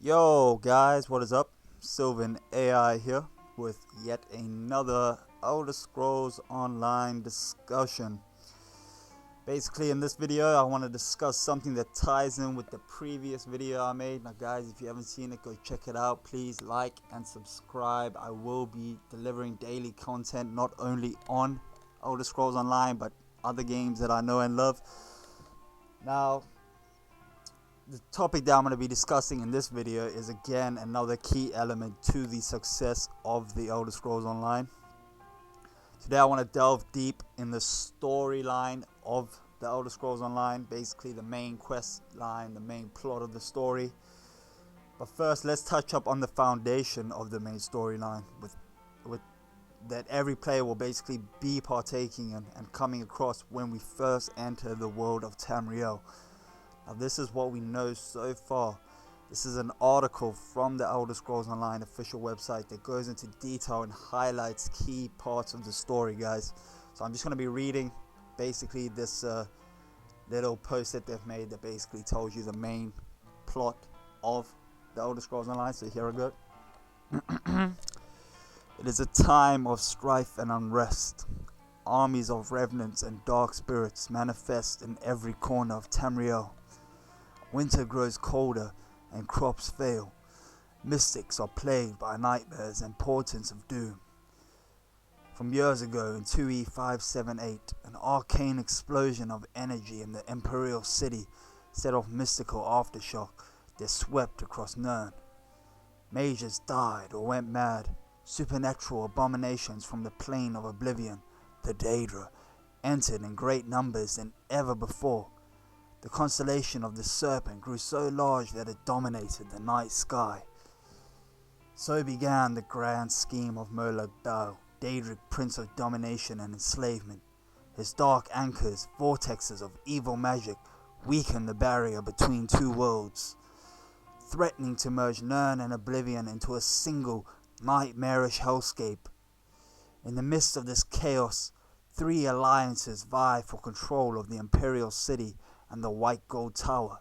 Yo guys, what is up? Sylvan AI here with yet another Elder Scrolls Online discussion. Basically in this video I want to discuss something that ties in with the previous video I made. Now guys, if you haven't seen it, go check it out. Please like and subscribe. I will be delivering daily content not only on Elder Scrolls Online but other games that I know and love. Now, the topic that I'm going to be discussing in this video is again another key element to the success of the Elder Scrolls Online. Today I want to delve deep in the storyline of the Elder Scrolls Online, basically the main quest line, the main plot of the story. But first, let's touch up on the foundation of the main storyline with that every player will basically be partaking in and coming across when we first enter the world of Tamriel. Now this is what we know so far. This is an article from the Elder Scrolls Online official website that goes into detail and highlights key parts of the story, guys. So I'm just going to be reading basically this little post that they've made that basically tells you the main plot of the Elder Scrolls Online. So here I go. It is a time of strife and unrest. Armies of revenants and dark spirits manifest in every corner of Tamriel. Winter grows colder and crops fail. Mystics are plagued by nightmares and portents of doom. From years ago in 2E578, an arcane explosion of energy in the Imperial City set off mystical aftershock that swept across Nirn. Mages died or went mad. Supernatural abominations from the plane of oblivion, the Daedra, entered in great numbers than ever before. The constellation of the Serpent grew so large that it dominated the night sky. So began the grand scheme of Molag Bal, Daedric Prince of Domination and Enslavement. His dark anchors, vortexes of evil magic, weakened the barrier between two worlds, threatening to merge Nirn and Oblivion into a single, nightmarish hellscape. In the midst of this chaos, three alliances vie for control of the Imperial City and the White Gold Tower.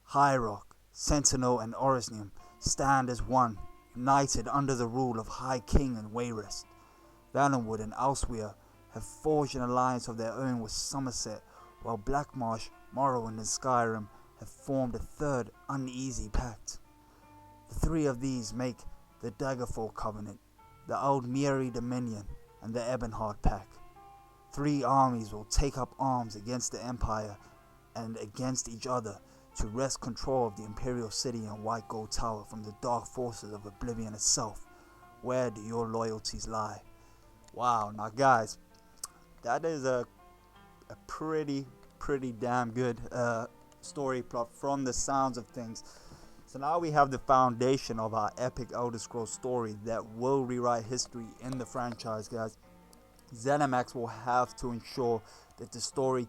High Rock, Sentinel and Orisnium stand as one, united under the rule of High King and Wayrest. Valenwood and Elsewhere have forged an alliance of their own with Somerset, while Blackmarsh, Morrowind and Skyrim have formed a third uneasy pact. The three of these make the Daggerfall Covenant, the Aldmeri Dominion and the Ebonheart Pact. Three armies will take up arms against the Empire and against each other to wrest control of the Imperial City and White Gold Tower from the dark forces of Oblivion itself. Where do your loyalties lie? Wow, now guys, that is a pretty damn good story plot from the sounds of things. So now we have the foundation of our epic Elder Scrolls story that will rewrite history in the franchise, guys. ZeniMax will have to ensure that the story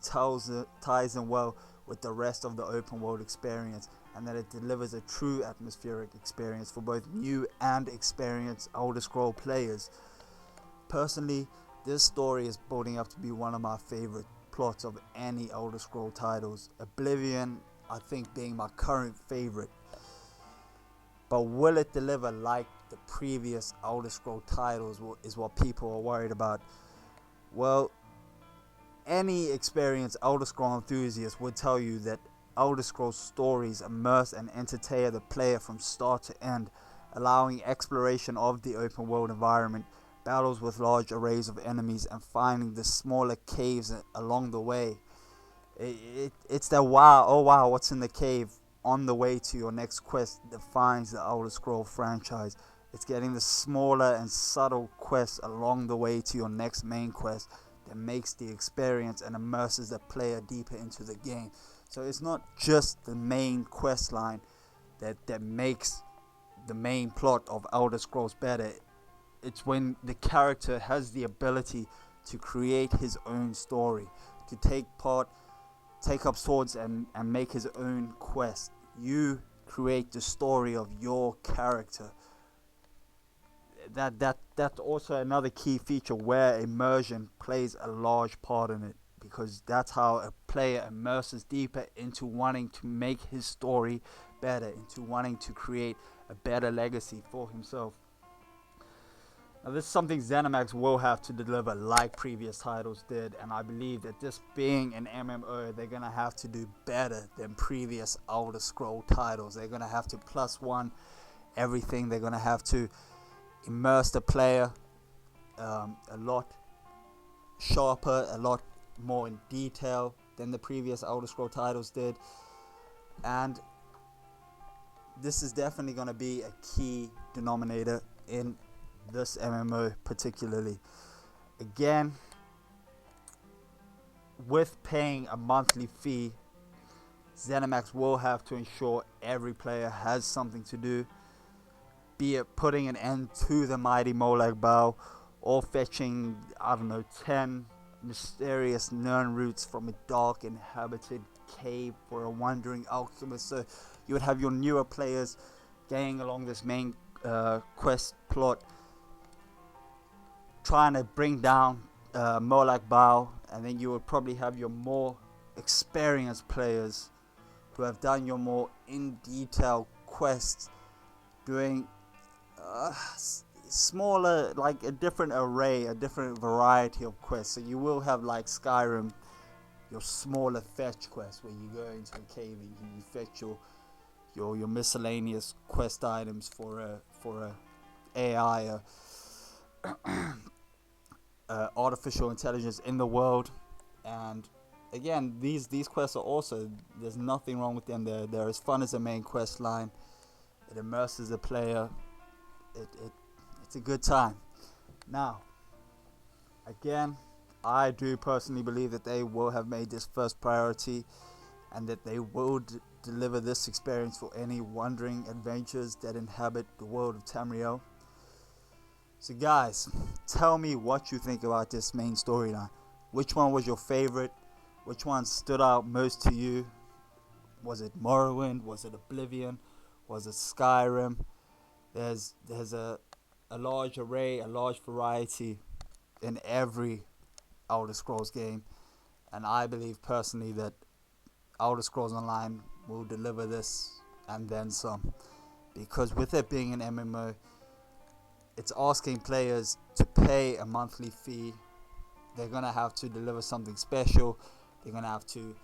ties in well with the rest of the open world experience and that it delivers a true atmospheric experience for both new and experienced Elder Scroll players. Personally, this story is building up to be one of my favorite plots of any Elder Scroll titles. Oblivion, I think, being my current favorite. But will it deliver like the previous Elder Scroll titles is what people are worried about. Well, any experienced Elder Scroll enthusiast would tell you that Elder Scrolls stories immerse and entertain the player from start to end, allowing exploration of the open world environment, battles with large arrays of enemies, and finding the smaller caves along the way. It's that wow, what's in the cave on the way to your next quest defines the Elder Scroll franchise. It's getting the smaller and subtle quests along the way to your next main quest that makes the experience and immerses the player deeper into the game. So it's not just the main quest line that makes the main plot of Elder Scrolls better. It's when the character has the ability to create his own story, to take up swords and make his own quest. You create the story of your character. That's also another key feature where immersion plays a large part in it, because that's how a player immerses deeper into wanting to make his story better, into wanting to create a better legacy for himself. Now, this is something ZeniMax will have to deliver like previous titles did, and I believe that this being an MMO, they're going to have to do better than previous Elder Scroll titles. They're going to have to +1 everything. They're going to have to immerse the player a lot sharper, a lot more in detail than the previous Elder Scroll titles did. And this is definitely going to be a key denominator in this MMO particularly. Again, with paying a monthly fee, ZeniMax will have to ensure every player has something to do, be it putting an end to the mighty Molag Bal, or fetching, 10 mysterious Nern roots from a dark inhabited cave for a wandering alchemist. So you would have your newer players going along this main quest plot, trying to bring down Molag Bal, and then you would probably have your more experienced players who have done your more in-detail quests, doing smaller, like a different array, a different variety of quests. So you will have, like Skyrim, your smaller fetch quests where you go into a cave and you fetch your miscellaneous quest items for a AI, artificial intelligence in the world. And again, these quests are also, there's nothing wrong with them. They're as fun as the main quest line. It immerses the player. It's a good time. Now, again, I do personally believe that they will have made this first priority, and that they will deliver this experience for any wandering adventures that inhabit the world of Tamriel. So guys, tell me what you think about this main storyline. Which one was your favorite? Which one stood out most to you? Was it Morrowind? Was it Oblivion? Was it Skyrim? There's a large array, a large variety in every Elder Scrolls game, and I believe personally that Elder Scrolls Online will deliver this and then some, because with it being an MMO, it's asking players to pay a monthly fee. They're gonna have to deliver something special. They're gonna have to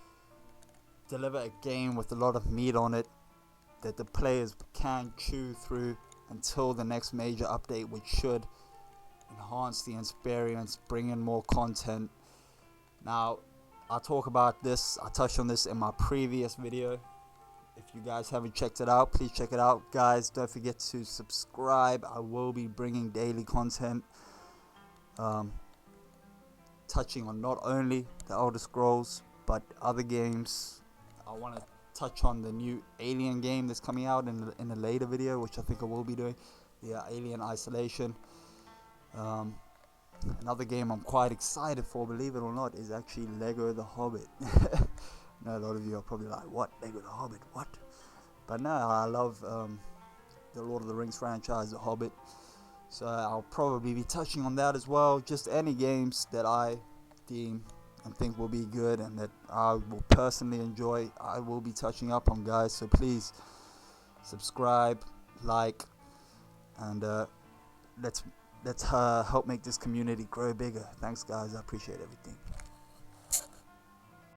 deliver a game with a lot of meat on it that the players can chew through until the next major update, which should enhance the experience, bring in more content. Now, I touched on this in my previous video. If you guys haven't checked it out, please check it out. Guys, don't forget to subscribe. I will be bringing daily content, touching on not only the Elder Scrolls, but other games. I want to touch on the new Alien game that's coming out in a later video, which I think I will be doing, the Alien Isolation. Another game I'm quite excited for, believe it or not, is actually Lego The Hobbit. I know a lot of you are probably like, what? Lego The Hobbit? What? But no, I love the Lord of the Rings franchise, The Hobbit. So I'll probably be touching on that as well. Just any games that I deem and think will be good and that I will personally enjoy, I will be touching up on, guys. So please subscribe, like, and let's help make this community grow bigger. Thanks, guys. I appreciate everything.